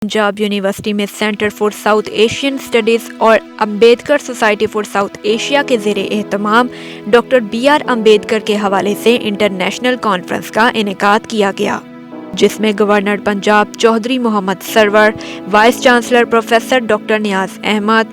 Punjab university में centre for South Asian studies और Ambedkar society for South Asia के ज़ेरे एहतमाम डॉक्टर BR अम्बेडकर के हवाले से इंटरनेशनल कॉन्फ्रेंस का इनेकाद किया गया, जिसमें governor Punjab Chaudhry Mohammad Sarwar, vice chancellor professor doctor Niaz Ahmed,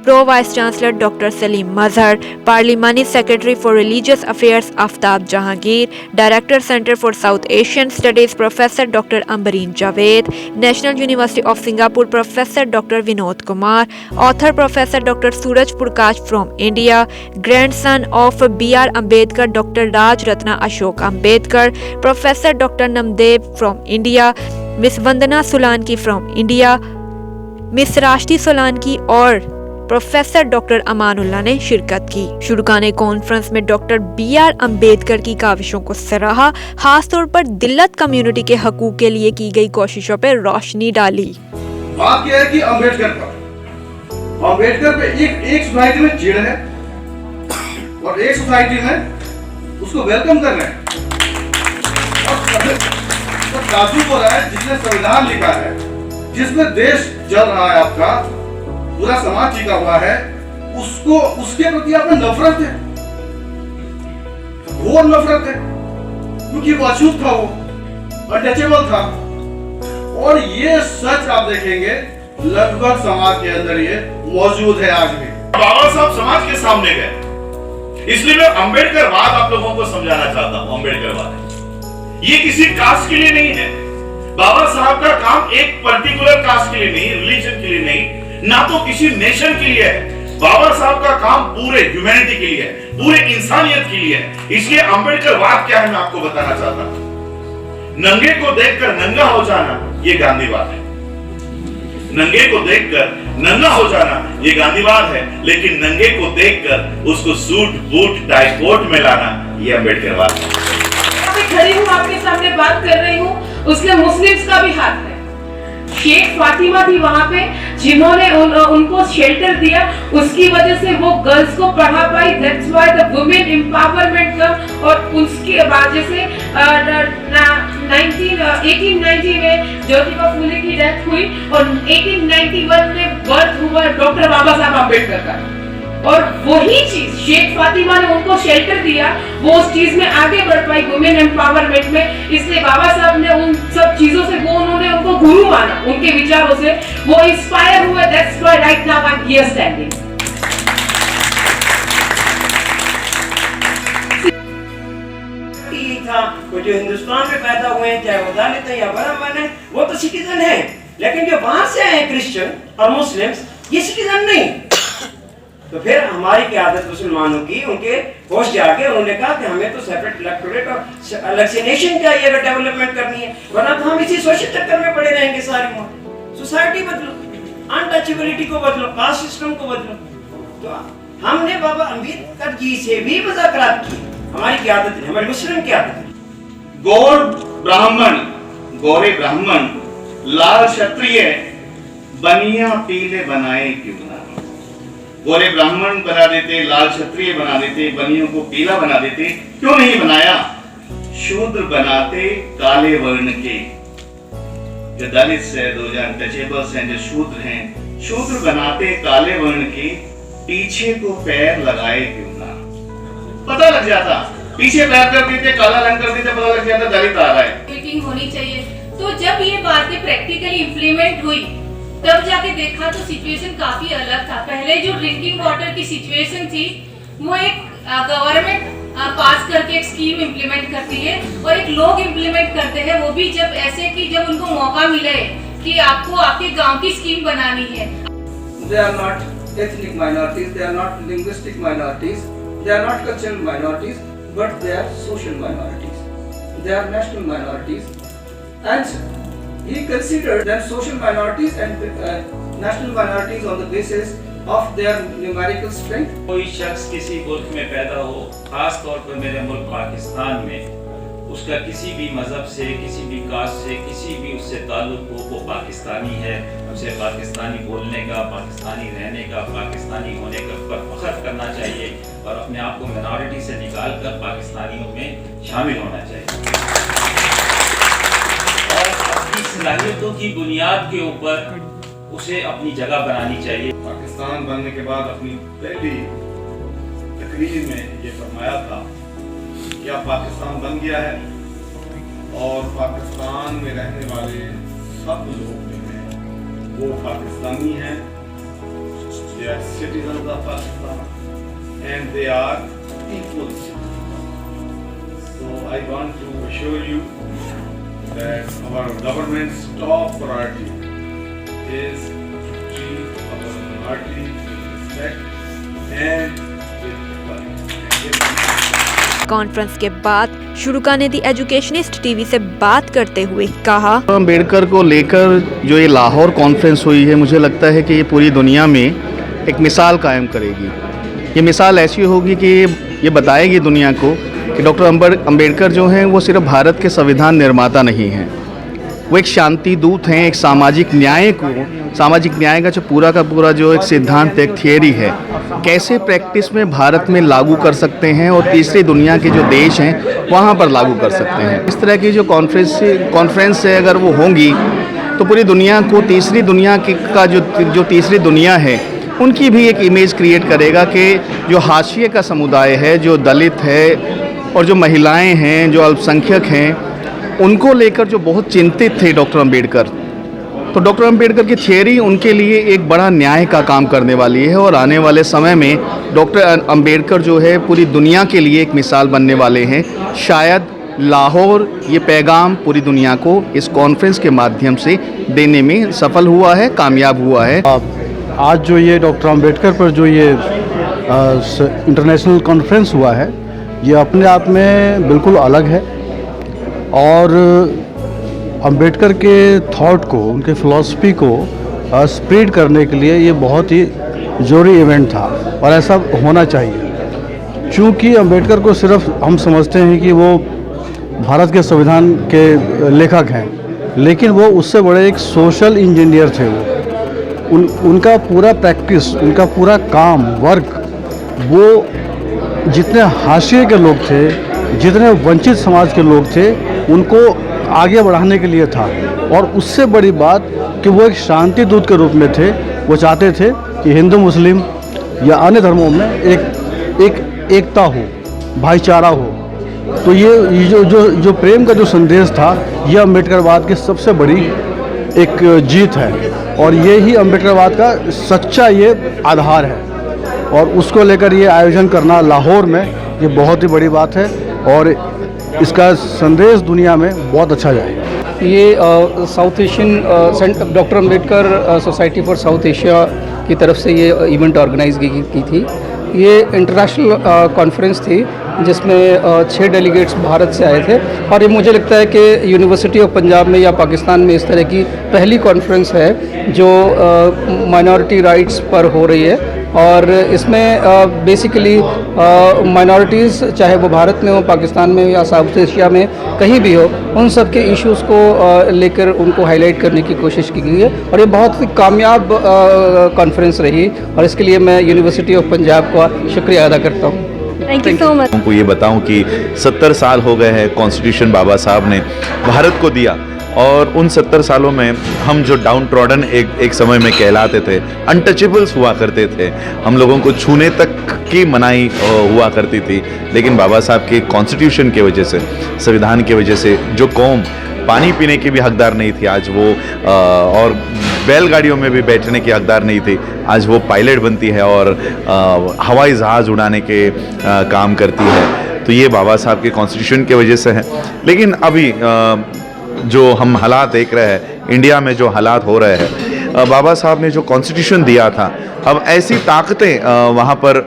pro vice chancellor doctor Saleem Mazhar, पार्लिमानी secretary for religious affairs Aftab Jahangir, director centre for South Asian studies professor doctor Ambreen Javed, national university of Singapore professor doctor Vinod Kumar, author professor doctor Suraj Prakash from India, grandson of BR Ambedkar doctor Raj Ratna Ashok Ambedkar, professor doctor Namdev from India, miss Vandana Solanki from India, miss राष्ट्री सोलांकी और professor doctor Amanullah ने शिरकत की। शुरुआने conference में doctor BR Ambedkar की काविशों को सराहा, खासतौर पर दिल्लत कम्युनिटी के हकूक के लिए की गई कोशिशों पर रोशनी डाली। बात यह है कि अम्बेडकर पे एक सोसाइटी में चिढ़ है और एक सोसाइटी में उसको वेलकम कर रहे हैं और काफी हो रहा है जिसने संविधान लिखा है, जिसमें देश चल रहा है, आपका पूरा समाज टिका हुआ है, उसको उसके प्रति आपको नफरत है, घोर नफरत है, क्योंकि वो अछूत था, वो अनटचेबल था। और ये सच आप देखेंगे लगभग समाज के अंदर ये मौजूद है आज भी। बाबा साहब समाज के सामने गए, इसलिए मैं अम्बेडकरवाद आप लोगों को समझाना चाहता हूं। अम्बेडकरवाद ये किसी कास्ट के लिए नहीं है। बाबा साहब का काम एक पर्टिकुलर कास्ट के लिए नहीं, रिलीजन के लिए नहीं, ना तो किसी नेशन के लिए है। बाबा साहब का काम पूरे ह्यूमैनिटी के लिए है, पूरे इंसानियत के लिए है। इसलिए अम्बेडकरवाद क्या है मैं आपको बताना चाहता हूं। नंगे को देखकर नंगा हो जाना ये गांधीवाद है। नंगे को देखकर नंगा हो जाना ये गांधीवाद है, लेकिन नंगे को देखकर उसको सूट बूट टाई कोट में लाना ये अम्बेडकरवाद है। मैं खड़ी हूँ, आपके सामने बात कर रही हूँ, उसमें मुस्लिम्स का भी हाथ है। शेख फातिमा थी वहां पे, जिन्होंने उनको शेल्टर दिया, उसकी वजह से वो गर्ल्स को पढ़ा पाई। That's why the women empowerment का। और उसके बाद जैसे 1890 में ज्योतिबा फुले की डेथ हुई और 1891 में बर्थ हुआ डॉक्टर बाबा साहब अम्बेडकर का। और वही चीज शेख फातिमा ने उनको शेल्टर दिया, वो उस चीज में आगे बढ़ पाई वुमेन एम्पावरमेंट में। इसलिए बाबा साहब ने उन सब चीजों से उन्होंने उनको गुरु माना, उनके विचारों से वो इंस्पायर हुए। That's why right now I am here standing. वो जो हिंदुस्तान में पैदा हुए हैं, चाहे वो दलित है या ब्राह्मण है, वो तो सिटीजन है। लेकिन जो बाहर से आए क्रिश्चियन और मुस्लिम्स, ये सिटीजन नहीं। तो फिर हमारी क्या आदत मुसलमानों की, उनके होश जाके उन्होंने कहा कि हमें तो सेपरेट इलेक्टोरेट और अलग से नेशन चाहिए अगर डेवलपमेंट करनी है, वरना तो हम इसी सोशल चक्कर में पड़े रहेंगे सारी उम्र। सोसाइटी बदलो, अनटचेबिलिटी को बदलो, कास्ट सिस्टम को बदलो। तो हमने बाबा अम्बेडकर जी से भी मुज़ाकरात की। हमारी क्या आदत है, हमारी मुस्लिम की आदत है। गोरे ब्राह्मण लाल क्षत्रिय बनिया पीले बनाए क्यों ना। गोरे ब्राह्मण बना देते, लाल क्षत्रिय बना देते, बनियों को पीला बना देते, क्यों नहीं बनाया। शूद्र बनाते काले वर्ण के, जो दलित है, जो अनटचेबल्स हैं, जो शूद्र हैं, शूद्र बनाते काले वर्ण के, पीछे को पैर लगाए क्यों ना। पता लग जाता, पीछे पैर कर देते, काला रंग कर देते, पता लग जाता दलित आ रहा है। मीटिंग होनी चाहिए। तो जब ये बातें प्रैक्टिकली इम्प्लीमेंट हुई, तब जाके देखा तो सिचुएशन काफी अलग था। पहले जो ड्रिंकिंग वाटर की सिचुएशन थी, वो एक गवर्नमेंट पास करके एक स्कीम इम्प्लीमेंट करती है और एक लोग इम्प्लीमेंट करते हैं, वो भी जब ऐसे कि जब उनको मौका मिले कि आपको आपके गांव की स्कीम बनानी है। They are not ethnic minorities, they are not linguistic minorities, they are not cultural minorities, but they are social minorities. They are national minorities, and he considered them social minorities and national minorities on the basis of their numerical strength. कोई शख्स किसी मुल्क में पैदा हो, खास तौर पर मेरे मुल्क पाकिस्तान में, उसका किसी भी मजहब से, किसी भी कास्ट से, किसी भी उससे ताल्लुक हो, वो पाकिस्तानी है। उसे पाकिस्तानी बोलने का, पाकिस्तानी रहने का, पाकिस्तानी होने का पर फख्र करना चाहिए और अपने आप को मिनॉरिटी से निकाल कर पाकिस्तानियों में शामिल होना चाहिए। और अपनी सलाहियतों की बुनियाद के ऊपर उसे अपनी जगह बनानी चाहिए। पाकिस्तान बनने के बाद अपनी पहली तकरीर में ये फरमाया था कि अब पाकिस्तान बन गया है और पाकिस्तान में रहने वाले सब लोग जो हैं वो पाकिस्तानी हैं, they are citizens of Pakistan and they are equal citizens. So I want to assure you that our government's top priority is to treat our minority with respect and with equality. Conference के बाद शुरुकानेदी educationist TV से बात करते हुए कहा, अम्बेडकर को लेकर जो ये लाहौर कॉन्फ्रेंस हुई है, मुझे लगता है कि ये पूरी दुनिया में एक मिसाल कायम करेगी। ये मिसाल ऐसी होगी कि ये बताएगी दुनिया को कि डॉक्टर अम्बेडकर जो हैं वो सिर्फ भारत के संविधान निर्माता नहीं हैं, वो एक शांति दूत हैं। एक सामाजिक न्याय का जो पूरा का पूरा जो एक सिद्धांत, एक थियरी है, कैसे प्रैक्टिस में भारत में लागू कर सकते हैं और तीसरी दुनिया के जो देश हैं वहाँ पर लागू कर सकते हैं। इस तरह की जो कॉन्फ्रेंस है अगर वो होंगी तो पूरी दुनिया को तीसरी दुनिया का जो तीसरी दुनिया है उनकी भी एक इमेज क्रिएट करेगा कि जो हाशिए का समुदाय है, जो दलित है और जो महिलाएं हैं, जो अल्पसंख्यक हैं, उनको लेकर जो बहुत चिंतित थे डॉक्टर अम्बेडकर, तो डॉक्टर अम्बेडकर की थियरी उनके लिए एक बड़ा न्याय का काम करने वाली है और आने वाले समय में डॉक्टर अम्बेडकर जो है पूरी दुनिया के लिए एक मिसाल बनने वाले हैं। शायद लाहौर ये पैगाम पूरी दुनिया को इस कॉन्फ्रेंस के माध्यम से देने में सफल हुआ है, कामयाब हुआ है। आज जो ये डॉक्टर अम्बेडकर पर जो ये इंटरनेशनल कॉन्फ्रेंस हुआ है, ये अपने आप में बिल्कुल अलग है और अम्बेडकर के थॉट को, उनके फ़िलासफ़ी को स्प्रेड करने के लिए ये बहुत ही ज़रूरी इवेंट था और ऐसा होना चाहिए। चूँकि अम्बेडकर को सिर्फ हम समझते हैं कि वो भारत के संविधान के लेखक हैं, लेकिन वो उससे बड़े एक सोशल इंजीनियर थे। उनका पूरा प्रैक्टिस, उनका पूरा काम, वर्क, वो जितने हाशिए के लोग थे, जितने वंचित समाज के लोग थे, उनको आगे बढ़ाने के लिए था। और उससे बड़ी बात कि वो एक शांति दूत के रूप में थे। वो चाहते थे कि हिंदू, मुस्लिम या अन्य धर्मों में एक एकता हो, भाईचारा हो। तो ये जो प्रेम का जो संदेश था, ये अम्बेडकरवाद की सबसे बड़ी एक जीत है और ये ही अम्बेडकरवाद का सच्चा ये आधार है। और उसको लेकर ये आयोजन करना लाहौर में ये बहुत ही बड़ी बात है और इसका संदेश दुनिया में बहुत अच्छा जाएगा। ये south Asian doctor Ambedkar society for South Asia की तरफ से ये इवेंट ऑर्गेनाइज की थी। ये इंटरनेशनल कॉन्फ्रेंस थी जिसमें 6 डेलीगेट्स भारत से आए थे और ये मुझे लगता है कि यूनिवर्सिटी ऑफ पंजाब में या पाकिस्तान में इस तरह की पहली कॉन्फ्रेंस है जो माइनॉरिटी राइट्स पर हो रही है। और इसमें बेसिकली माइनॉरिटीज़, चाहे वो भारत में हो, पाकिस्तान में हो या साउथ एशिया में कहीं भी हो, उन सब के इश्यूज़ को लेकर उनको हाईलाइट करने की कोशिश की गई है और ये बहुत ही कामयाब कॉन्फ्रेंस रही और इसके लिए मैं यूनिवर्सिटी ऑफ पंजाब का शुक्रिया अदा करता हूँ। Thank you so much. उनको ये बताऊं कि 70 साल हो गए हैं कॉन्स्टिट्यूशन बाबा साहब ने भारत को दिया और उन 70 सालों में हम जो डाउन ट्रॉडन एक समय में कहलाते थे, अनटचेबल्स हुआ करते थे, हम लोगों को छूने तक की मनाही हुआ करती थी, लेकिन बाबा साहब के कॉन्स्टिट्यूशन की वजह से, संविधान की वजह से जो कौम पानी पीने की भी हकदार नहीं थी, आज वो और बैलगाड़ियों में भी बैठने की हकदार नहीं थी, आज वो पायलट बनती है और हवाई जहाज़ उड़ाने के काम करती है। तो ये बाबा साहब के कॉन्स्टिट्यूशन की वजह से है। लेकिन अभी जो हम हालात देख रहे हैं, इंडिया में जो हालात हो रहे हैं, बाबा साहब ने जो कॉन्स्टिट्यूशन दिया था, अब ऐसी ताकतें वहाँ पर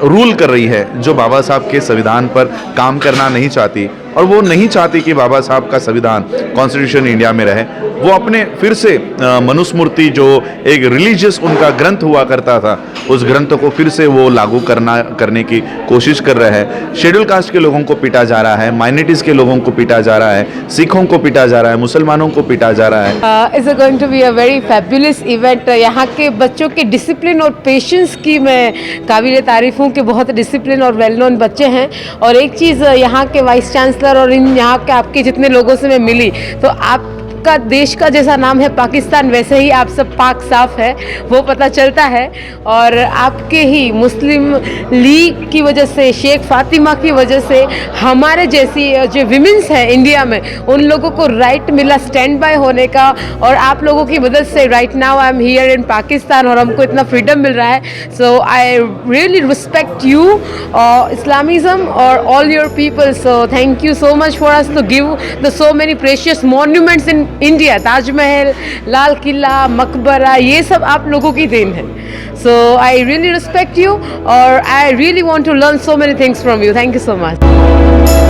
रूल कर रही है जो बाबा साहब के संविधान पर काम करना नहीं चाहती और वो नहीं चाहती कि बाबा साहब का संविधान, कॉन्स्टिट्यूशन इंडिया में रहे। वो अपने फिर से मनुस्मृति जो एक रिलीजियस उनका ग्रंथ हुआ करता था, उस ग्रंथ को फिर से वो लागू करने की कोशिश कर रहे हैं। शेड्यूल कास्ट के लोगों को पीटा जा रहा है, माइनॉरिटीज़ के लोगों को पीटा जा रहा है, सिखों को पीटा जा रहा है, मुसलमानों को पीटा जा रहा है। It's going to be a very fabulous event. यहाँ के बच्चों के डिसिप्लिन और पेशेंस की मैं काबिल तारीफ़ हूँ कि बहुत डिसिप्लिन और वेल नोन बच्चे हैं। और एक चीज़ यहाँ के वाइस चांसलर और इन यहाँ के आपके जितने लोगों से मैं मिली, तो आप आपका देश का जैसा नाम है पाकिस्तान, वैसे ही आप सब पाक साफ है, वो पता चलता है। और आपके ही मुस्लिम लीग की वजह से, शेख फातिमा की वजह से हमारे जैसी जो विमेंस हैं इंडिया में, उन लोगों को राइट मिला स्टैंड बाय होने का। और आप लोगों की मदद से right now I am here in Pakistan और हमको इतना फ्रीडम मिल रहा है। So I really respect you Islamism और all your people. So thank you so much for us to give the so many precious monuments in India. Taj Mahal, Lal Qila, मकबरा, ये सब आप लोगों की देन है। So I really respect you और I really want to learn so many things from you. Thank you so much.